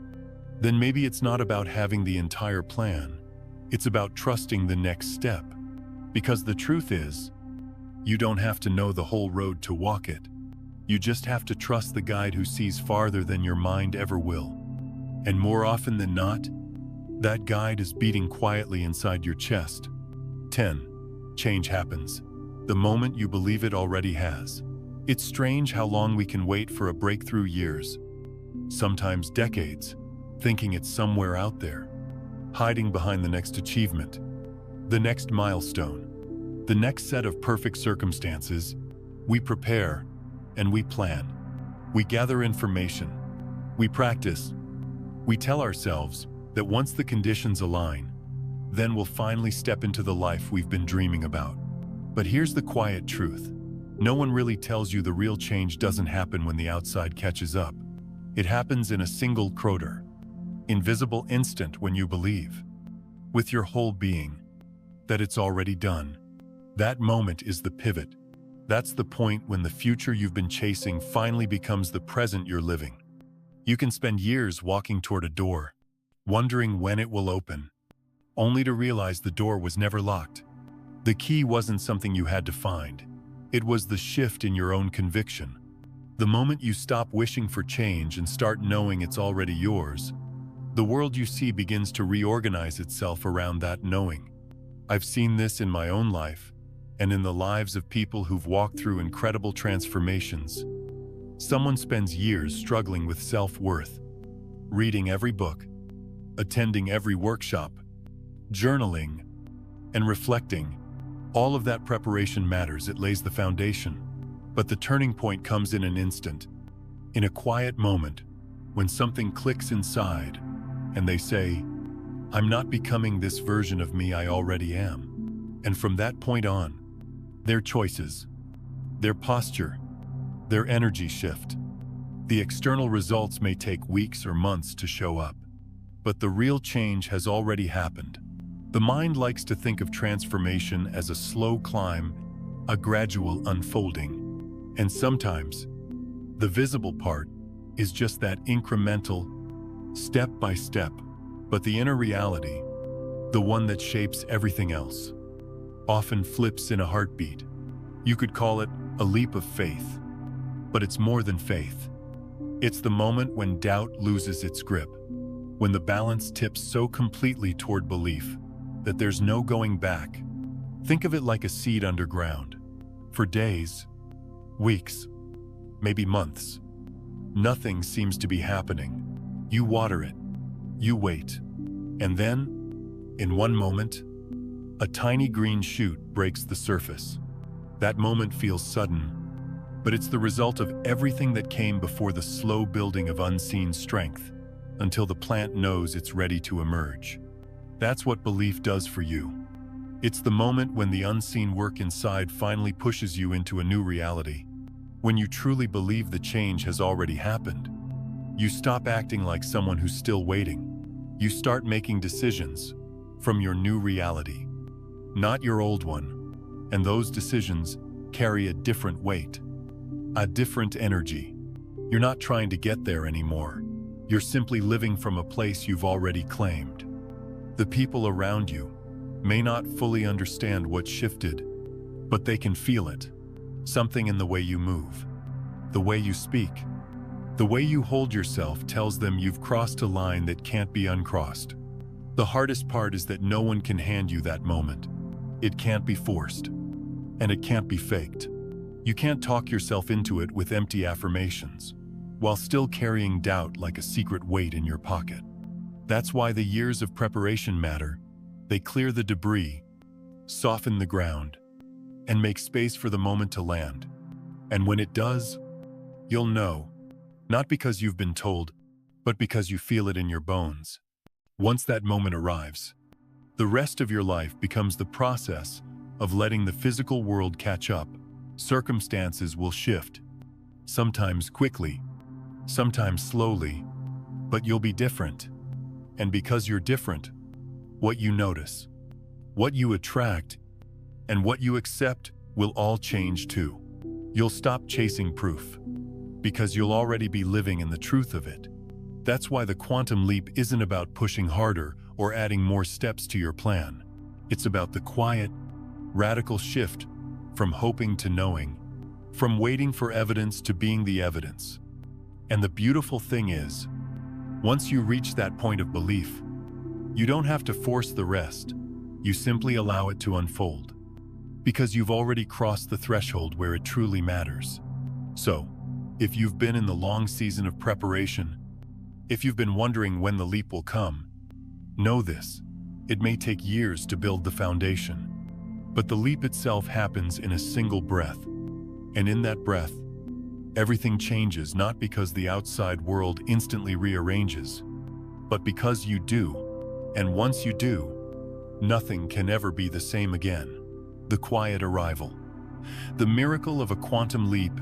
then maybe it's not about having the entire plan. It's about trusting the next step. Because the truth is, you don't have to know the whole road to walk it. You just have to trust the guide who sees farther than your mind ever will. And more often than not, that guide is beating quietly inside your chest. 10. Change happens the moment you believe it already has. It's strange how long we can wait for a breakthrough, years, sometimes decades, thinking it's somewhere out there, hiding behind the next achievement, the next milestone, the next set of perfect circumstances. We prepare and we plan. We gather information. We practice. We tell ourselves that once the conditions align, Then we'll finally step into the life we've been dreaming about. But here's the quiet truth. No one really tells you the real change doesn't happen when the outside catches up. It happens in a single croter, invisible instant when you believe, with your whole being, that it's already done. That moment is the pivot. That's the point when the future you've been chasing finally becomes the present you're living. You can spend years walking toward a door, wondering when it will open, only to realize the door was never locked. The key wasn't something you had to find. It was the shift in your own conviction. The moment you stop wishing for change and start knowing it's already yours, the world you see begins to reorganize itself around that knowing. I've seen this in my own life and in the lives of people who've walked through incredible transformations. Someone spends years struggling with self-worth, reading every book, attending every workshop, journaling, and reflecting. All of that preparation matters. It lays the foundation. But the turning point comes in an instant, in a quiet moment, when something clicks inside, and they say, "I'm not becoming this version of me I already am." And from that point on, their choices, their posture, their energy shift. The external results may take weeks or months to show up, but the real change has already happened. The mind likes to think of transformation as a slow climb, a gradual unfolding. And sometimes, the visible part is just that incremental, step by step. But the inner reality, the one that shapes everything else, often flips in a heartbeat. You could call it a leap of faith, but it's more than faith. It's the moment when doubt loses its grip, when the balance tips so completely toward belief that there's no going back. Think of it like a seed underground. For days, weeks, maybe months, nothing seems to be happening. You water it, you wait, and then, in one moment, a tiny green shoot breaks the surface. That moment feels sudden, but it's the result of everything that came before, the slow building of unseen strength, until the plant knows it's ready to emerge. That's what belief does for you. It's the moment when the unseen work inside finally pushes you into a new reality. When you truly believe the change has already happened, you stop acting like someone who's still waiting. You start making decisions from your new reality, not your old one. And those decisions carry a different weight, a different energy. You're not trying to get there anymore. You're simply living from a place you've already claimed. The people around you may not fully understand what shifted, but they can feel it. Something in the way you move, the way you speak, the way you hold yourself tells them you've crossed a line that can't be uncrossed. The hardest part is that no one can hand you that moment. It can't be forced, and it can't be faked. You can't talk yourself into it with empty affirmations, while still carrying doubt like a secret weight in your pocket. That's why the years of preparation matter. They clear the debris, soften the ground, and make space for the moment to land. And when it does, you'll know, not because you've been told, but because you feel it in your bones. Once that moment arrives, the rest of your life becomes the process of letting the physical world catch up. Circumstances will shift, sometimes quickly, sometimes slowly, but you'll be different. And because you're different, what you notice, what you attract, and what you accept will all change too. You'll stop chasing proof, because you'll already be living in the truth of it. That's why the quantum leap isn't about pushing harder or adding more steps to your plan. It's about the quiet, radical shift from hoping to knowing, from waiting for evidence to being the evidence. And the beautiful thing is, once you reach that point of belief, you don't have to force the rest. You simply allow it to unfold, because you've already crossed the threshold where it truly matters. So, if you've been in the long season of preparation, if you've been wondering when the leap will come, know this: it may take years to build the foundation, but the leap itself happens in a single breath. And in that breath, everything changes, not because the outside world instantly rearranges, but because you do. And once you do, nothing can ever be the same again. The quiet arrival. The miracle of a quantum leap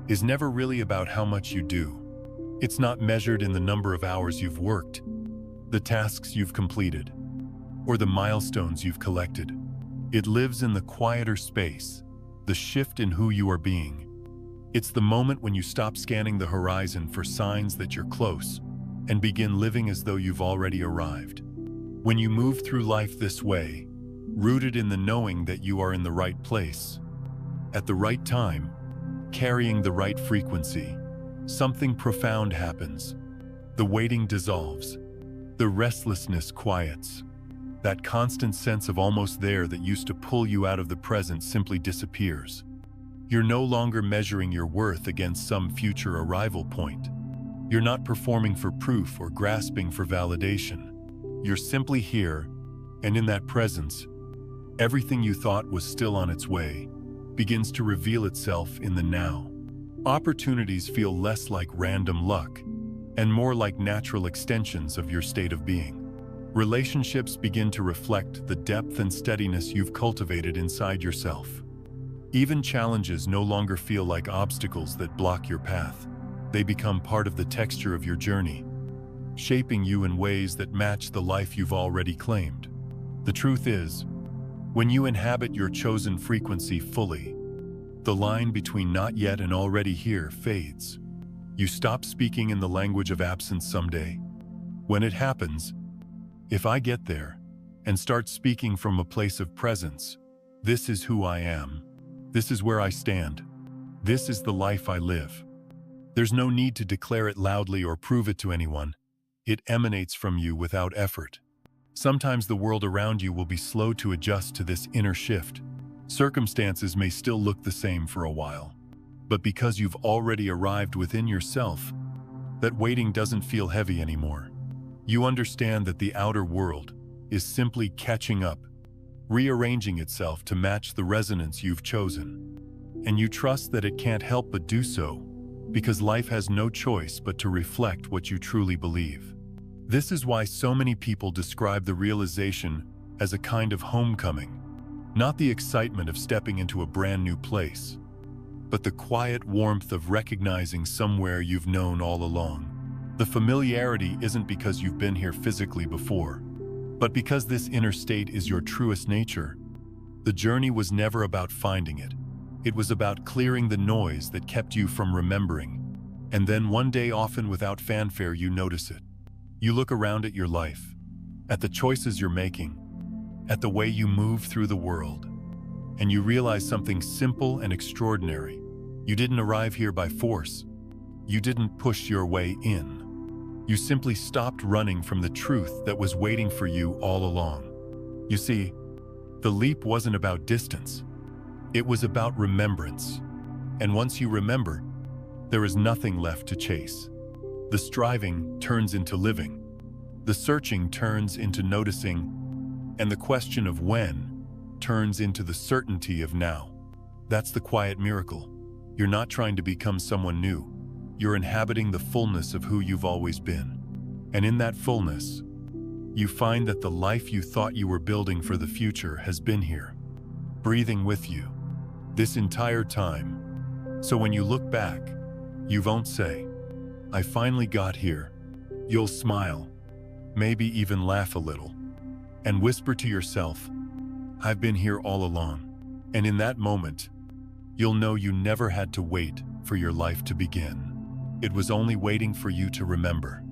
is never really about how much you do. It's not measured in the number of hours you've worked, the tasks you've completed, or the milestones you've collected. It lives in the quieter space, the shift in who you are being. It's the moment when you stop scanning the horizon for signs that you're close and begin living as though you've already arrived. When you move through life this way, rooted in the knowing that you are in the right place, at the right time, carrying the right frequency, something profound happens. The waiting dissolves. The restlessness quiets. That constant sense of almost there that used to pull you out of the present simply disappears. You're no longer measuring your worth against some future arrival point. You're not performing for proof or grasping for validation. You're simply here, and in that presence, everything you thought was still on its way begins to reveal itself in the now. Opportunities feel less like random luck and more like natural extensions of your state of being. Relationships begin to reflect the depth and steadiness you've cultivated inside yourself. Even challenges no longer feel like obstacles that block your path. They become part of the texture of your journey, shaping you in ways that match the life you've already claimed. The truth is, when you inhabit your chosen frequency fully, the line between not yet and already here fades. You stop speaking in the language of absence someday. When it happens, if I get there and start speaking from a place of presence, this is who I am. This is where I stand. This is the life I live. There's no need to declare it loudly or prove it to anyone. It emanates from you without effort. Sometimes the world around you will be slow to adjust to this inner shift. Circumstances may still look the same for a while. But because you've already arrived within yourself, that waiting doesn't feel heavy anymore. You understand that the outer world is simply catching up, rearranging itself to match the resonance you've chosen. And you trust that it can't help but do so, because life has no choice but to reflect what you truly believe. This is why so many people describe the realization as a kind of homecoming, not the excitement of stepping into a brand new place, but the quiet warmth of recognizing somewhere you've known all along. The familiarity isn't because you've been here physically before, but because this inner state is your truest nature. The journey was never about finding it. It was about clearing the noise that kept you from remembering. And then one day, often without fanfare, you notice it. You look around at your life, at the choices you're making, at the way you move through the world, and you realize something simple and extraordinary. You didn't arrive here by force. You didn't push your way in. You simply stopped running from the truth that was waiting for you all along. You see, the leap wasn't about distance. It was about remembrance. And once you remember, there is nothing left to chase. The striving turns into living. The searching turns into noticing. And the question of when turns into the certainty of now. That's the quiet miracle. You're not trying to become someone new. You're inhabiting the fullness of who you've always been. And in that fullness, you find that the life you thought you were building for the future has been here, breathing with you, this entire time. So when you look back, you won't say, "I finally got here." You'll smile, maybe even laugh a little, and whisper to yourself, "I've been here all along." And in that moment, you'll know you never had to wait for your life to begin. It was only waiting for you to remember.